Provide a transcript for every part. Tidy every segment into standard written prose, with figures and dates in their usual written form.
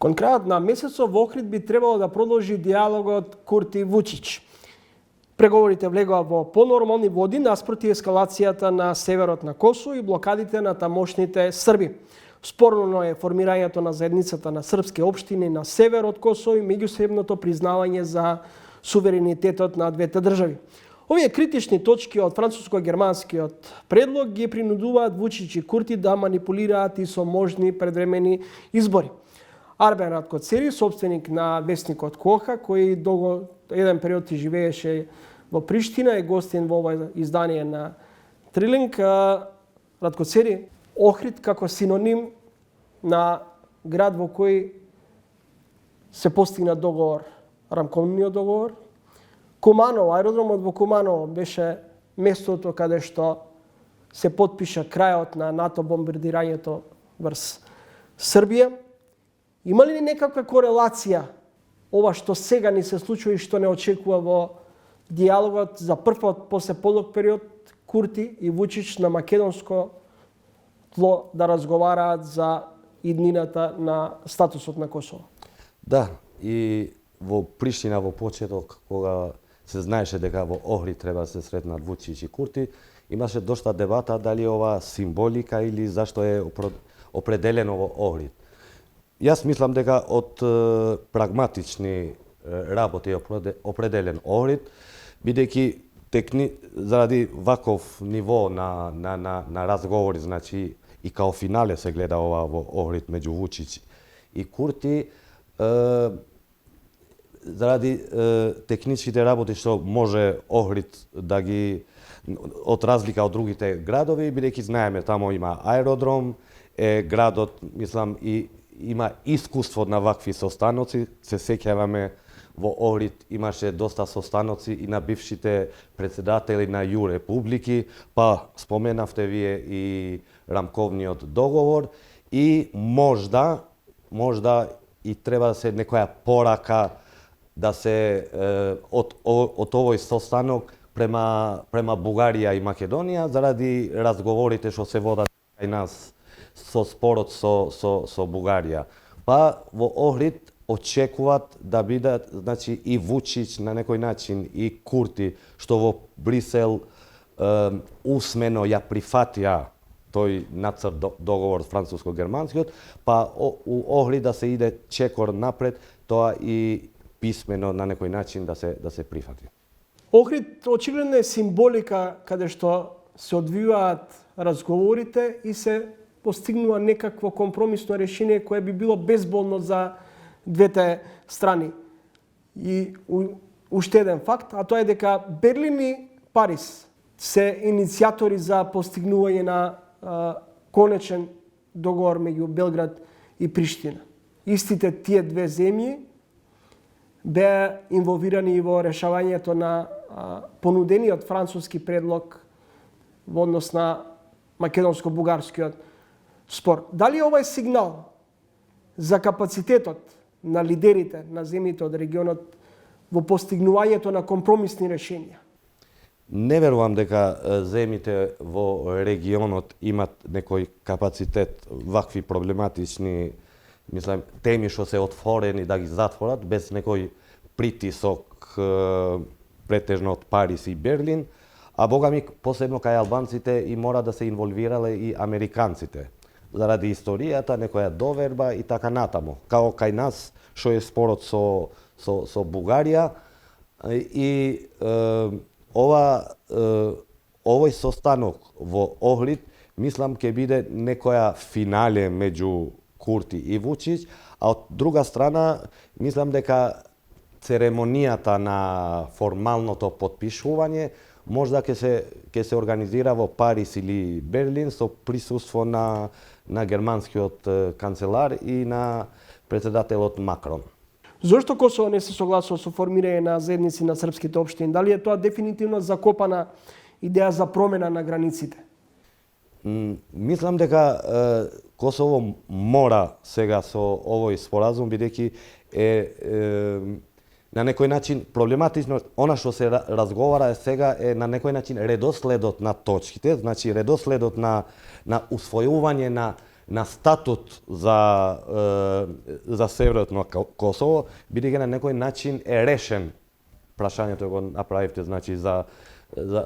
Кон крајот на месецот во Охрид би требало да продолжи диалогот Курти-Вучич. Преговорите влегоа во понормални води наспроти ескалацијата на северот на Косово и блокадите на тамошните срби. Спорно е формирањето на заедницата на српски општини на север од Косово и меѓусебното признавање за суверенитетот на двете држави. Овие критични точки од француско-германскиот предлог ги принудуваат Вучич и Курти да манипулираат и со можни предвремени избори. Арбен Раткоцери, собственик на весникот Коха, кој еден период живееше во Приштина, е гостин во ова издание на Трилинг. Раткоцери, Охрид како синоним на град во кој се постигна договор, рамковниот договор. Куманово, аеродромот во Куманово беше местото каде што се потпиша крајот на НАТО бомбардирањето врз Србија. Има ли некаква корелација ова што сега ни се случува и што не очекува во диалогот за прв пат после подолг период Курти и Вучич на македонско тло да разговараат за иднината на статусот на Косово? Да, и во Приштина во почеток, кога се знаеше дека во Охрид треба да се сретнат Вучич и Курти, имаше дошта дебата дали ова символика или зашто е определено во Охрид. Јас мислам дека од прагматични работи е определен Охрид, бидејќи заради ваков ниво на разговори, значи и као финале се гледа ова во Охрид меѓу Вучич и Курти, заради техничките работи што може Охрид да ги од разлика од другите градови, бидејќи знаеме таму има аеродром, градот, мислам, и има искуство на вакви состаноци. Се сеќаваме во Охрид имаше доста состаноци и на бившите председатели на Ју републики, па споменавте вие и рамковниот договор и можда и треба да се некоја порака да се од овој состанок према Бугарија и Македонија заради разговорите што се водат кај нас со спорот со Бугарија. Па во Охрид очекуваат да бидат, значи, и Вучич на некој начин и Курти, што во Брисел усмено ја прифатија тој нацрт договор француско-германскиот, па у Охрид да се иде чекор напред, тоа и писмено на некој начин да се прифати. Охрид очигледно е символика каде што се одвиваат разговорите и се постигнува некакво компромисно решение кое би било безболно за двете страни. И уште еден факт, а тоа е дека Берлин и Париз се иницијатори за постигнување на конечен договор меѓу Белград и Приштина. Истите тие две земји беа инволвирани и во решавањето на понудениот француски предлог во однос на македонско-бугарскиот спор. Дали ова е сигнал за капацитетот на лидерите на земјите од регионот во постигнувањето на компромисни решенија? Не верувам дека земјите во регионот имат некој капацитет вакви проблематични, мислам, теми што се отворени да ги затворат без некој притисок претежно од Париз и Берлин, а богами посебно кај албанците и мора да се инволвирале и американците заради историјата, некоја доверба и така натаму. Као кај нас што е спорот со Бугарија и овој состанок во Охрид мислам ќе биде некоја финале меѓу Курти и Вучич, а од друга страна мислам дека церемонијата на формалното потпишување можда ќе се организира во Париз или Берлин со присуство на германскиот канцелар и на председателот Макрон. Зошто Косово не се согласува со формирање на заедници на српските општини? Дали е тоа дефинитивно закопана идеја за промена на границите? Мислам дека Косово мора сега со овој споразум, бидејќи на некој начин проблематично, она што се разговара сега е на некој начин редоследот на точките, значи редоследот на усвојување на статут за Северот на Косово, бидејќи на некој начин е решен прашањето го направивте, значи за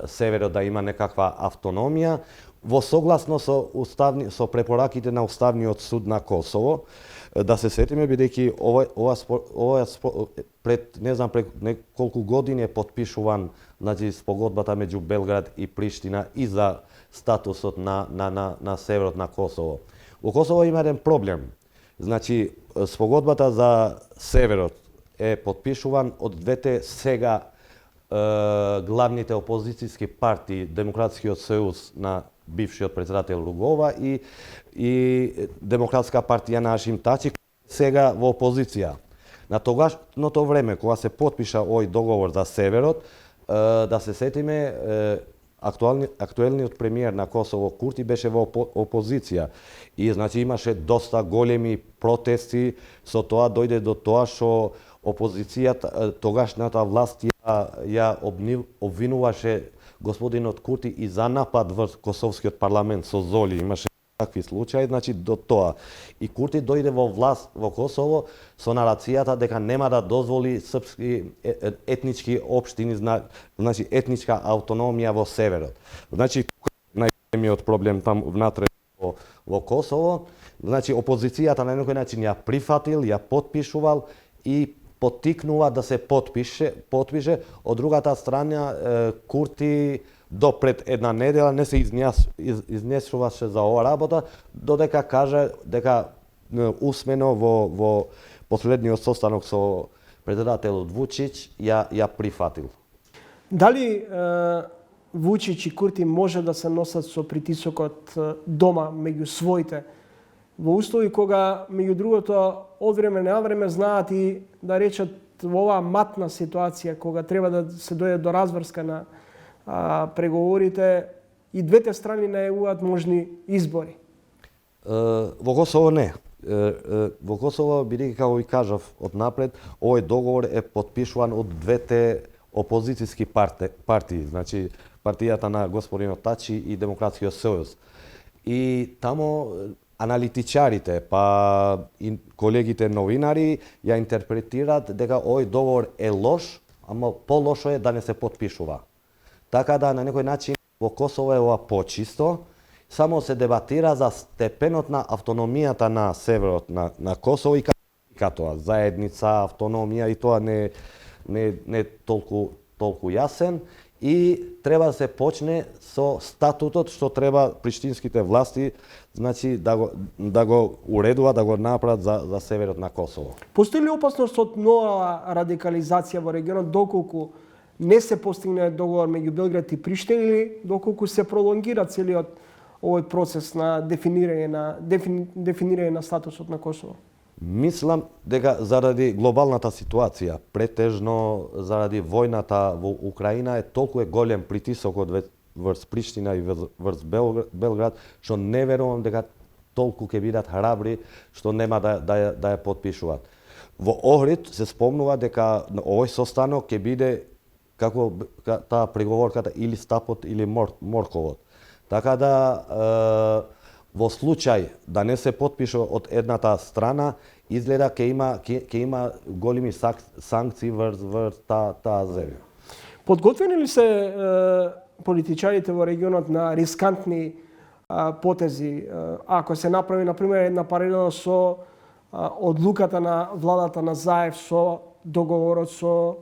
Северот да има некаква автономија, во согласно со препораките на Уставниот суд на Косово. Да се сетиме, бидејќи пред не знам пред неколку години е потпишуван, значи, спогодбата меѓу Белград и Приштина и за статусот на Северот на Косово. Во Косово има еден проблем. Значи, спогодбата за Северот е потпишуван од двете сега главните опозицијски партии, Демократскиот сојуз на бившиот председател Ругова и Демократска партија на Хашим Тачи, сега во опозиција. На тогашното време, кога се потпиша овој договор за Северот, да се сетиме, актуелниот премиер на Косово Курти беше во опозиција и значи имаше доста големи протести, со тоа дојде до тоа што опозицијата, тогашната власт ја обвинуваше господинот Курти и за напад врз Косовскиот парламент со золи, имаше такви случаи, значи до тоа. И Курти дојде во власт во Косово со нарацијата дека нема да дозволи српски етнички општини, значи етничка автономија во Северот. Значи, најголемиот проблем там внатре во Косово, значи опозицијата на некој начин ја прифатил, ја потпишувал и поттикнува да се потпише. Од другата страна, Курти до пред една недела не се изнесуваше за ова работа, додека каже дека усмено во последниот состанок со председателот Вучич ја прифатил. Дали Вучич и Курти може да се носат со притисокот дома меѓу своите, во услови кога, меѓу другото, од време на време знаат и да речат во оваа матна ситуација, кога треба да се дојде до разврска на преговорите, и двете страни најавуваат можни избори? Во Косово не. Во Косово, бидејќи, како ви кажав однапред, овој договор е потпишуван од двете опозицијски партии, значи партијата на господинот Тачи и Демократскиот сојуз. И тамо аналитичарите, па и колегите новинари ја интерпретираат дека овој договор е лош, ама полошо е да не се потпишува. Така да на некој начин во Косово е ова почисто, само се дебатира за степенот на автономијата на Северот на Косово и како тоа заедница, автономија, и тоа не толку јасен, и треба да се почне со статутот што треба приштинските власти, значи да го уредува, да го направат за Северот на Косово. Постои ли опасност од нова радикализација во регионот доколку не се постигне договор меѓу Белград и Приштина, или доколку се пролонгира целиот овој процес на дефинирање на статусот на Косово? Мислам дека заради глобалната ситуација, претежно заради војната во Украина, е толку голем притисокот врз Приштина и врз Белград, што не верувам дека толку ќе бидат храбри што нема да ја потпишуваат. Во Охрид се спомнува дека овој состанок ќе биде како таа преговорката или стапот или морковот. Така да во случај да не се потпише од едната страна, изгледа ќе има големи санкции врз таа земја. Подготвени ли се политичарите во регионот на рискантни потези? Ако се направи, например, една паралела со одлуката на владата на Заев со договорот со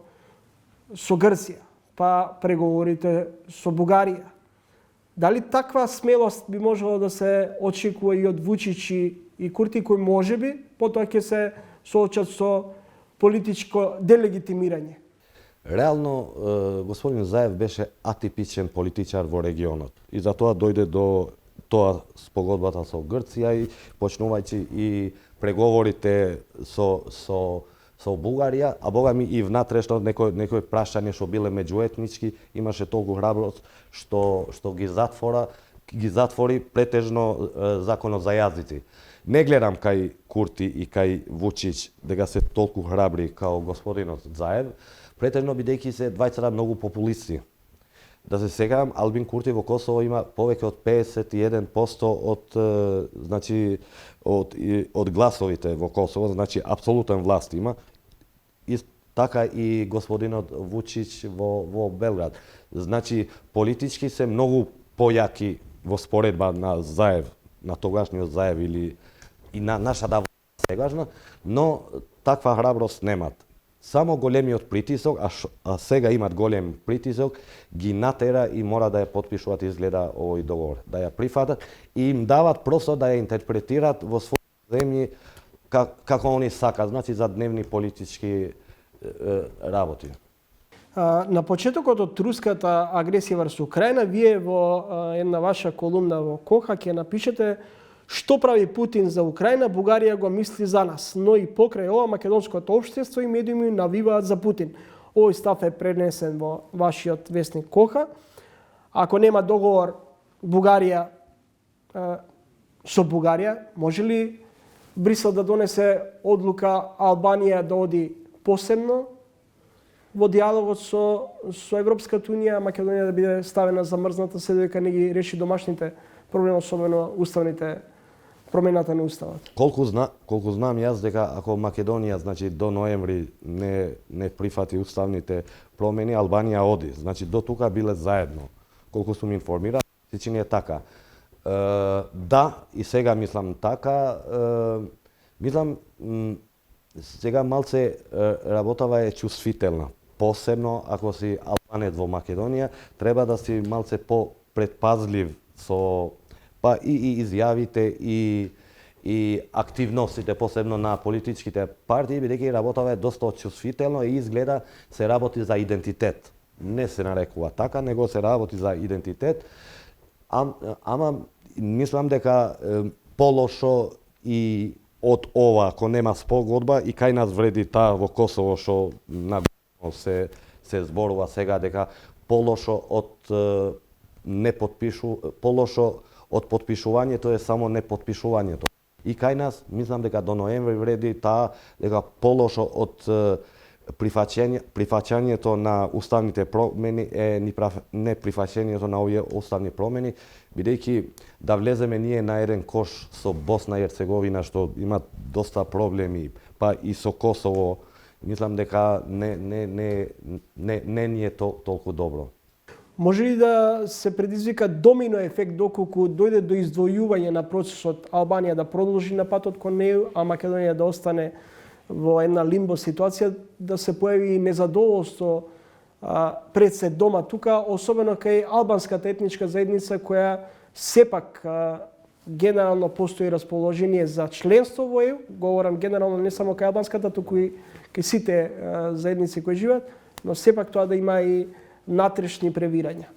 Грција, па преговорите со Бугарија. Дали таква смелост би можело да се очекува и од Вучич и Курти, кои можеби потоа ќе се соочат со политичко делегитимирање? Реално, господин Заев беше атипичен политичар во регионот и затоа дојде до тоа спогодбата со Грција и почнувајќи и преговорите со Бугарија, а богами и внатрешно некој прашање што биле меѓуетнички, имаше толку храброст што ги затвори претежно законот за јазици. Не гледам кај Курти и кај Вучич дека се толку храбри као господинот Заев, претежно бидејќи се двајцата многу популисти. Да се секам, Албин Курти во Косово има повеќе од 51% од гласовите во Косово, значи апсолутен власт има. И така и господинот Вучич во Белград. Значи политички се многу појаки во споредба на Заев, на тогашниот Заев или и на нашата сегашна, но таква храброст немат. Само големиот притисок, а сега имат голем притисок, ги натера и мора да ја потпишуваат изгледа овој договор, да ја прифатат и им дават просто да ја интерпретират во своји земји како они сакаат, значи за дневни политички работи. На почетокот од руската агресија врз Украина, вие во една ваша колумна во Коха ќе напишете: што прави Путин за Украина, Бугарија го мисли за нас, но и покрај ова македонското општество и медиуми навиваат за Путин. Овој став е пренесен во вашиот весник Коха. Ако нема договор Бугарија со Бугарија, може ли Брисел да донесе одлука Албанија да оди посебно во диалогот со Европската унија, Македонија да биде ставена замрзната се додека не ги реши домашните проблеми, особено уставните промената на уставот? Колку знам јас дека ако Македонија значи до ноември не прифати уставните промени, Албанија оди. Значи до тука биле заедно. Колку сум информиран, се чини е така. Да, и сега мислам така. Мислам сега малце работава е чувствителна. Посебно ако си албанец во Македонија, треба да си малце по-предпазлив со па и изјавите и активностите, посебно на политичките партии, бидејќи работава е доста чувствително и изгледа се работи за идентитет. Не се нарекува така, него се работи за идентитет. Ама мислам дека полошо и од ова, ако нема спогодба, и кај нас вреди таа во Косово што се зборува сега дека полошо од потпишувањето е само непотпишувањето. И кај нас, мислам дека до ноември вреди таа дека полошо од прифаќањето на уставните промени е неприфаќањето на овие уставни промени, бидејќи да влеземе ние на еден кош со Босна и Ерцеговина што има доста проблеми, па и со Косово, мислам дека не ни е толку добро. Може ли да се предизвика домино ефект доколку дојде до издвојување на процесот, Албанија да продолжи на патот кон неј, а Македонија да остане во една лимбо ситуација, да се појави незадоволство пред се дома тука, особено кај албанската етничка заедница која сепак генерално постои расположение за членство во ЕУ, говорам генерално не само кај албанската, туку и кај сите заедници кои живеат, но сепак тоа да има и натрешни превирања.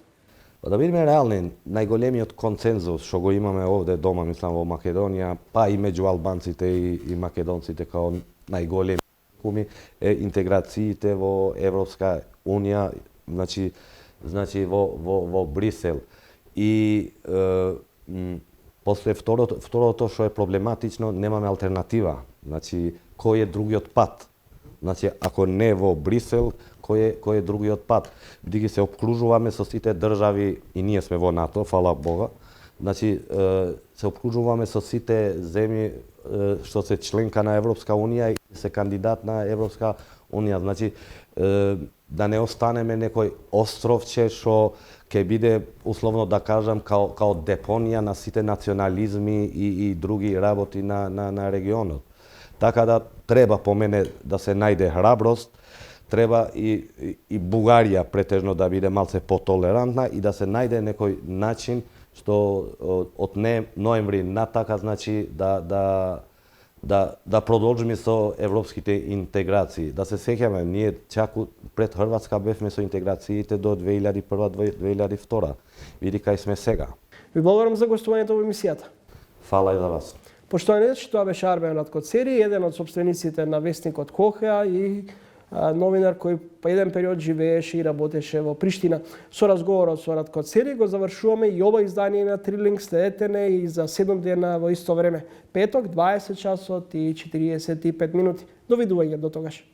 Да бидеме реални, најголемиот консензус што го имаме овде дома, мислам во Македонија, па и меѓу албанците и македонците као најголеми е интеграциите во Европска унија, значи во Брисел. И после второто што е проблематично, немаме алтернатива. Значи кој е другиот пат? Значи ако не во Брисел, кој е другиот пат? Бидејќи се обкружуваме со сите држави и ние сме во НАТО, фала Бога. Значи се обкружуваме со сите земји што се членка на Европска унија и се кандидат на Европска унија. Значи да не останеме некој островче што ќе биде условно да кажам као депонија на сите национализми и други работи на регионот. Така да треба по мене да се најде храброст, треба и Бугарија претежно да биде малце потолерантна и да се најде некој начин што од ноември натака, значи да продолжиме со европските интеграции. Да се сеќаме, ние чак пред Хрватска бевме со интеграциите до 2001-2002. Види кај сме сега. Ви благодарам за гостувањето во емисијата. Фала и за вас. Поштовани гледачи, тоа беше Арбен Раткоцери, еден од сопствениците на вестникот Коха и новинар кој по еден период живееше и работеше во Приштина. Со разговорот со Раткоцери го завршуваме и ова издание на Трилинг. Следете не и за 7 дена во исто време. Петок, 20 часот и 45 минути. Довидување до тогаш.